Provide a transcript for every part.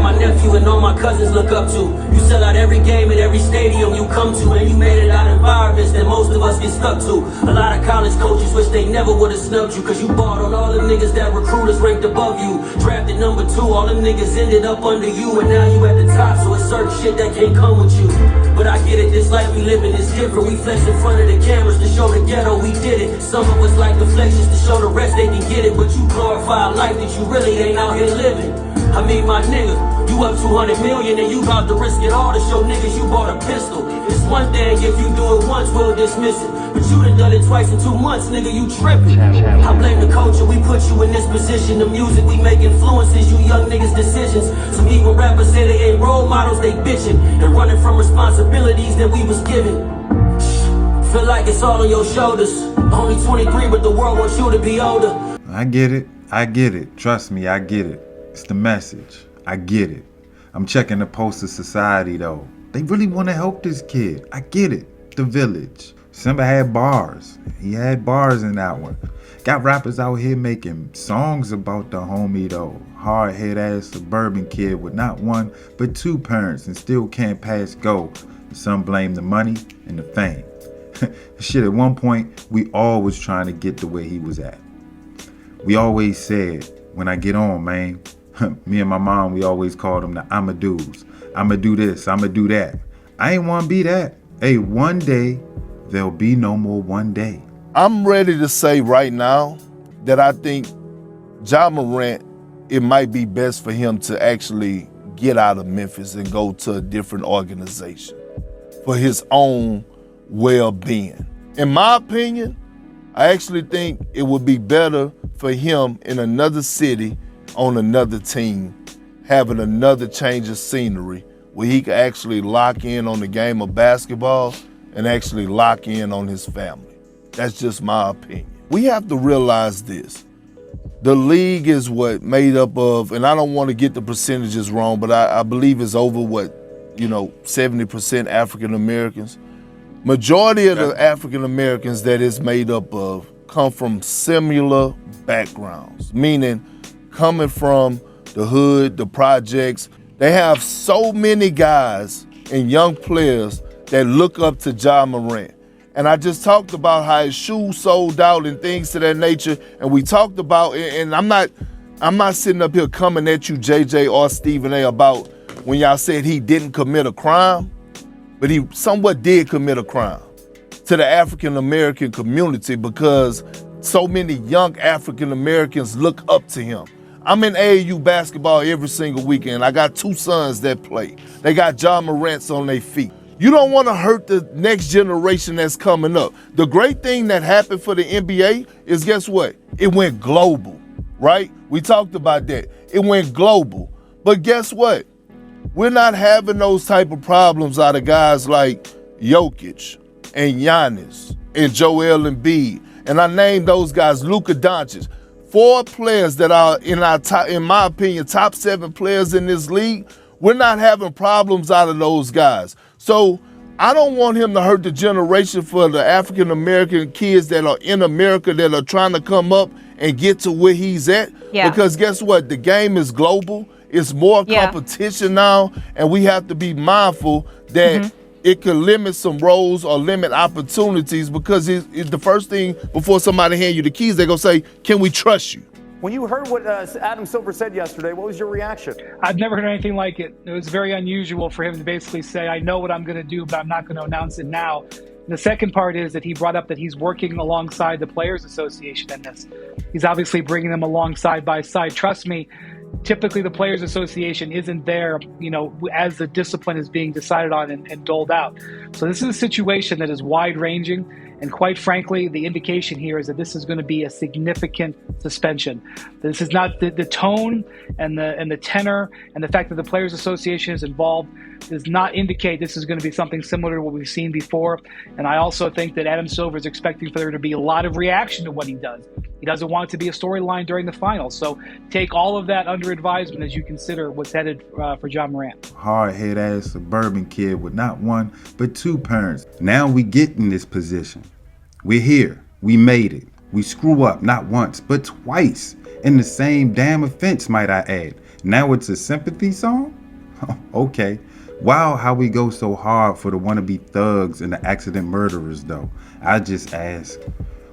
my nephew and all my cousins look up to. You sell out every game at every stadium you come to, and you made it out of environments that most of us get stuck to. A lot of college coaches wish they never would have snubbed you, cause you bought on all them niggas that recruiters ranked above you. Drafted number 2, all them niggas ended up under you, and now you at the top, so it's certain shit that can't come with you. But I get it, this life we living is different. We flex in front of the cameras to show the ghetto we did it. Some of us like the flexes to show the rest they can get it, but you glorify a life that you really ain't out here living. I mean, my nigga, you up 200 million and you about to risk it all to show niggas you bought a pistol. It's one thing if you do it once, we'll dismiss it, but you done done it twice in 2 months, nigga, you tripping. I blame the culture, we put you in this position. The music we make influences you young niggas' decisions. Some even rappers say they ain't role models, they bitching and running from responsibilities that we was given. Feel like it's all on your shoulders. Only 23, but the world wants you to be older. I get it. Trust me, I get it. It's the message. I get it. I'm checking the pulse of society though. They really want to help this kid. I get it. The Village. Symba had bars. He had bars in that one. Got rappers out here making songs about the homie though. Hard head ass suburban kid with not one but 2 parents and still can't pass go. Some blame the money and the fame. Shit, at one point, we all was trying to get to where he was at. We always said, when I get on, man, me and my mom, we always called them the I'ma do's. I'ma do this, I'ma do that. I ain't wanna be that. Hey, one day, there'll be no more one day. I'm ready to say right now that I think Ja Morant, it might be best for him to actually get out of Memphis and go to a different organization for his own well-being. In my opinion, I actually think it would be better for him in another city, on another team, having another change of scenery where he could actually lock in on the game of basketball and actually lock in on his family. That's just my opinion. We have to realize this. The league is what made up of, and I don't want to get the percentages wrong, but I believe it's over 70% African Americans. Majority of the African Americans that it's made up of come from similar backgrounds, meaning coming from the hood, the projects. They have so many guys and young players that look up to Ja Morant. And I just talked about how his shoes sold out and things to that nature. And we talked about, and I'm not sitting up here coming at you, JJ or Stephen A, about when y'all said he didn't commit a crime, but he somewhat did commit a crime to the African American community because so many young African Americans look up to him. I'm in AAU basketball every single weekend. I got 2 sons that play. They got Ja Morants on their feet. You don't want to hurt the next generation that's coming up. The great thing that happened for the NBA is, guess what? It went global, right? We talked about that. It went global. But guess what? We're not having those type of problems out of guys like Jokic and Giannis and Joel Embiid. And I named those guys, Luka Doncic. 4 players that are in my opinion, top 7 players in this league. We're not having problems out of those guys. So I don't want him to hurt the generation for the African American kids that are in America that are trying to come up and get to where he's at. Yeah. Because guess what? The game is global. It's more competition now, and we have to be mindful that it could limit some roles or limit opportunities because it's the first thing before somebody hand you the keys, they're going to say, can we trust you? When you heard what Adam Silver said yesterday, what was your reaction? I've never heard anything like it. It was very unusual for him to basically say, I know what I'm going to do, but I'm not going to announce it now. And the second part is that he brought up that he's working alongside the Players Association in this. He's obviously bringing them along side by side. Trust me, typically the Players Association isn't there, as the discipline is being decided on and doled out. So this is a situation that is wide-ranging, and quite frankly, the indication here is that this is going to be a significant suspension. This is not the tone and the tenor and the fact that the Players Association is involved does not indicate this is going to be something similar to what we've seen before. And I also think that Adam Silver is expecting for there to be a lot of reaction to what he does. He doesn't want it to be a storyline during the finals. So take all of that under advisement as you consider what's headed for Ja Morant. Hard head ass suburban kid with not one but 2 parents. Now we get in this position. We're here. We made it. We screw up not once but twice. In the same damn offense, might I add. Now it's a sympathy song? Okay. Wow, how we go so hard for the wannabe thugs and the accident murderers though. I just ask,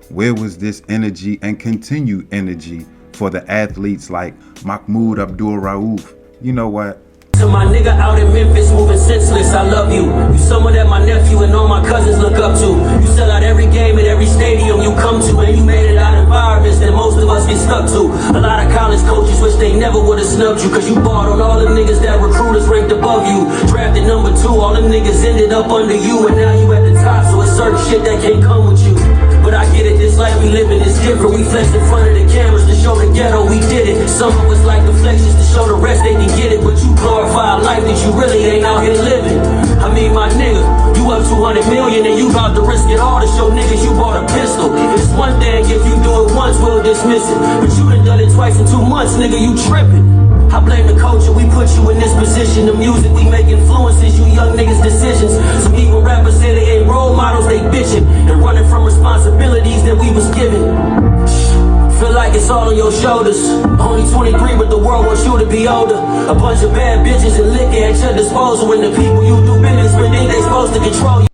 where was this energy and continued energy for the athletes like Mahmoud Abdul-Rauf? You know what? To my nigga out in Memphis moving senseless, I love you. You someone that my nephew and all my cousins look up to. You sell out every game at every stadium you come to, and you made it out of environments that most of us get stuck to. A lot of college coaches wish they never would have snubbed you, cause you bought on all them niggas that recruiters ranked above you. Drafted number 2, all them niggas ended up under you, and now you at the top, so it's certain shit that can't come with you. But I get it, this life we living is different. We flex in front of the cameras to show the ghetto we did it. Some of us like the flexes to show the rest they can get it, but you glorify a life that you really ain't out here living. I mean, my nigga, you up 200 million and you about to risk it all to show niggas you bought a pistol. It's one thing if you do it once, we'll dismiss it, but you done done it twice in 2 months, nigga, you tripping. I blame the culture, we put you in this position. The music we make influences you young niggas' decisions. Some evil rappers say they ain't role models, they bitching and running from responsibilities that we was given. Feel like it's all on your shoulders. Only 23, but the world wants you to be older. A bunch of bad bitches and liquor at your disposal, when the people you do business with think they supposed to control you.